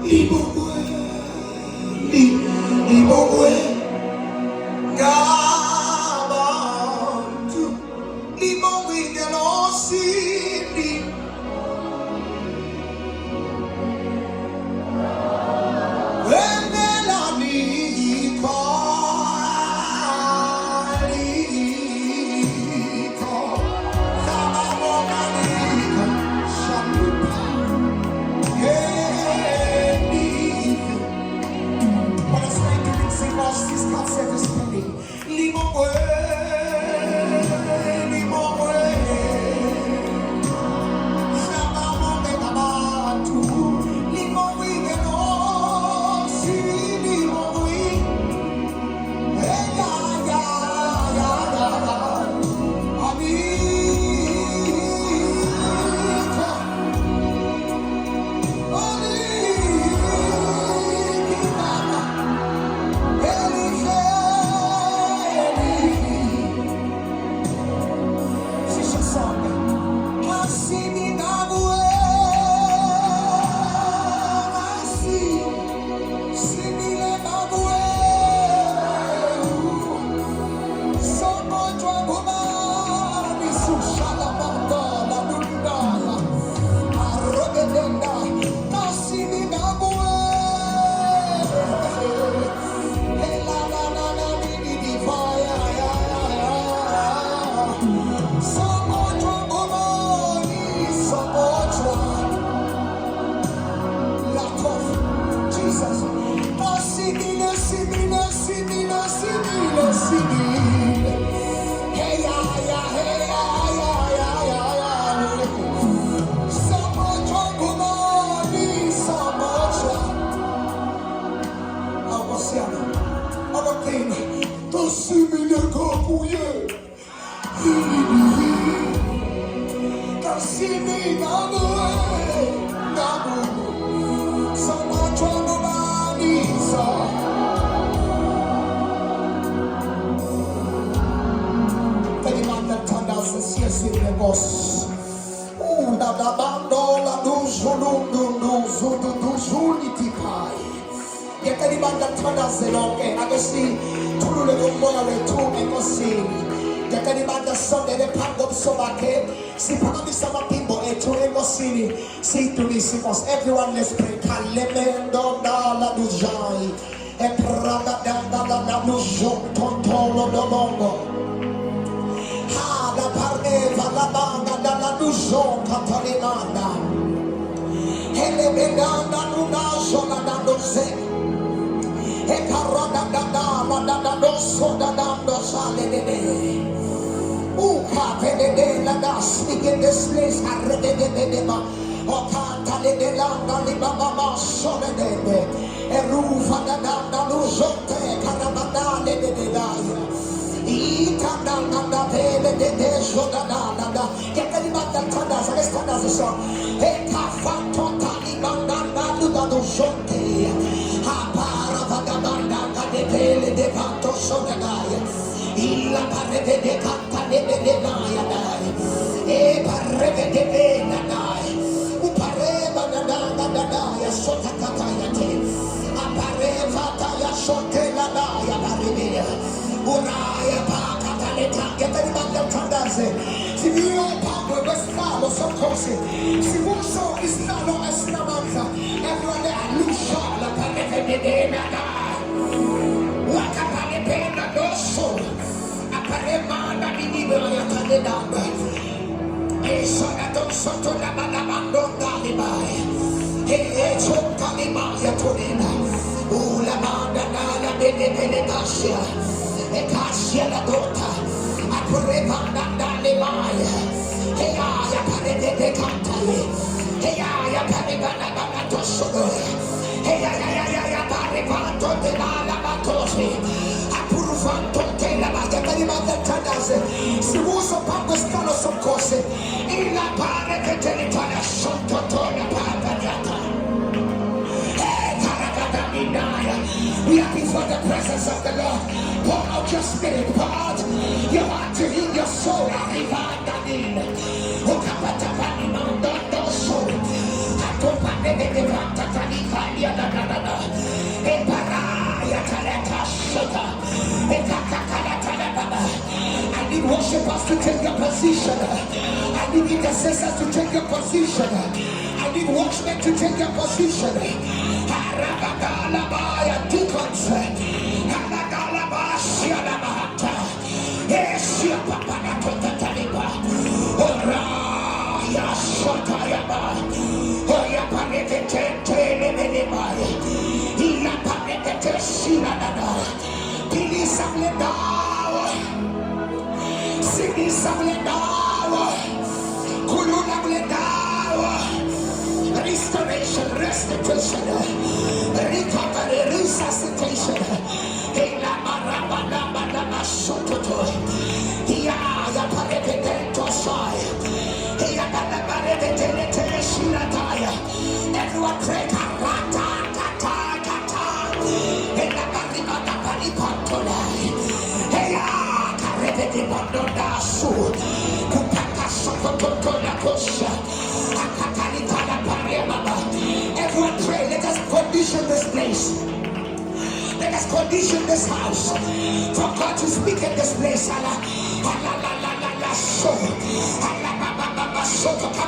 Libogwe, Libogwe, Gabantu, Libogwe, Galosini, Melani, Kalika, Sabamonanika, Shalupa, What it's like to mix in all these concepts is penny. Limogwe, Limogwe, Shabamome Gamatu, Limogwe, Genosi, Limogwe, Hey, ya, ya, ya, ya, ya, Anita, Anita, Everyone, let's pray. Kalemendo dala dujai, eprada dala na dujo tontolo domongo. Ha la parne valabanga dala dujo katalinanda. Hele bedanda nuna jola dandoze. Ekarada dala dandoso dando sale dede. Uka vede la das. Begin this place. Arrede de ma. Okanta de landa li baba sole de erufa da luzote karabada de daya ita da de joda da get the banda tada so e ka fatto tali banda da luzote ha para da banda de fatto sole daya illa parete de canta de daya dai e parete de daya ya sota kataya te apareva ta ya sote la ya baribia uraya pa katale ta get the banda tandaze si io papo quest'alo so cose si uso is nano esnamanza everyone lusha la parete de nada la capale pena dosso apareva da di ya tande danda e sono sotto la banda dali mai e sotto le mani tonina la banda dalla de cassia e cassia la dotta a correva dalle mai e aia parete de cantare e aia pareva la banda tosso e aia pareva de la batosi a purfanto te la banda di banda tadase si usa per quest'anno sono cose e la parete te ne tana sotto la papadiata. We are before the presence of the Lord. Pour out your spirit, pour out your heart to heal your soul. Arriva to take your position. I need intercessors to take your position. I need watchmen to take your position. Arabagalabaya deacons. Aragalabashialabata. Esia papanatotaliba. Oraya shotayaba. Oya panekete lemenebaya. Ila panekete shiladada. Pilisa bledawa. Sinisa bledawa. Kuluna bledawa. Restoration, restitution, recovery, resuscitation. Ela marabada bada sototo. Ya ya parepetento sai. Ya bada parepetente shilataya. Everyone pray karata kata kata. Ela paribada paripantola. Ya karepete bando dasu. Kupaka sototo na kosha. Everyone pray, let us condition this place. Let us condition this house for God to speak in this place. Come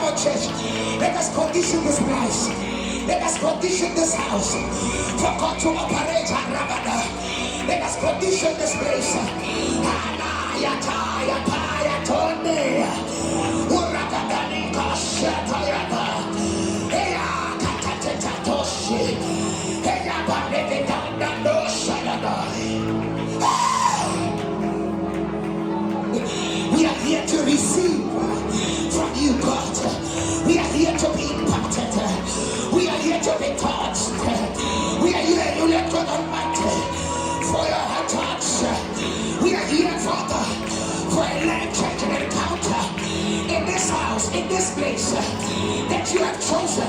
on, church. Let us condition this place. Let us condition this house for God to operate. Let us condition this place. We are here to receive from you, God. We are here to be impacted. We are here to be touched. We are here, you let God Almighty, for your touch. We are here, Father, for a life-changing encounter in this house, in this place that you have chosen.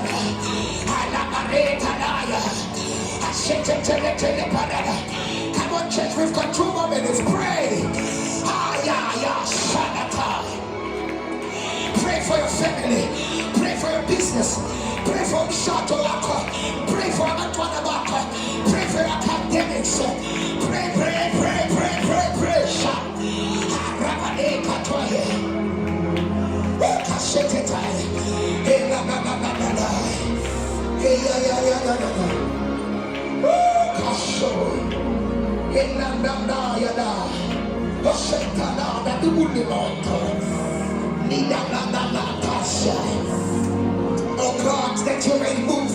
Come on, church, we've got 2 more minutes. Pray. Pray for your family. Pray for your business. Pray for Shatolaka. Pray for Antoine. Pray for your academics. Pray, pray, pray, pray, pray, pray. Rabane Katoye. Kashetetai. Hey, la la la la la la. Hey, ya ya ya ya ya. Kasho. Hey, la la la ya la. Oshetana da dubuli monto. Nida la la la kasha. Oh God, that you may move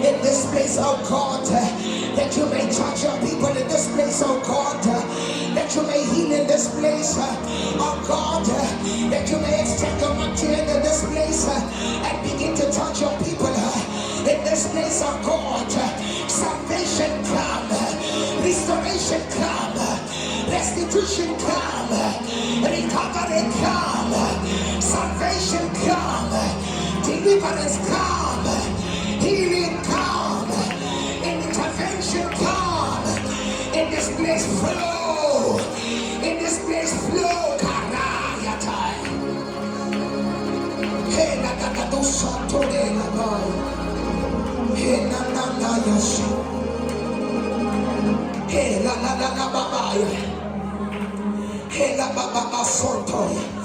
in this place, oh God, that you may touch your people in this place, oh God, that you may heal in this place, oh God, that you may extend your mighty hand in this place and begin to touch your people in this place, oh God. Salvation come, restoration come, restitution come, recovery come, salvation come, deliverance come, healing come, intervention come, in this place flow, in this place flow, Karayatai. Hey, na na na do santo de la boy. Hey, na na na yoshi. Hey, la la la la babaya. Hey, la baba santo.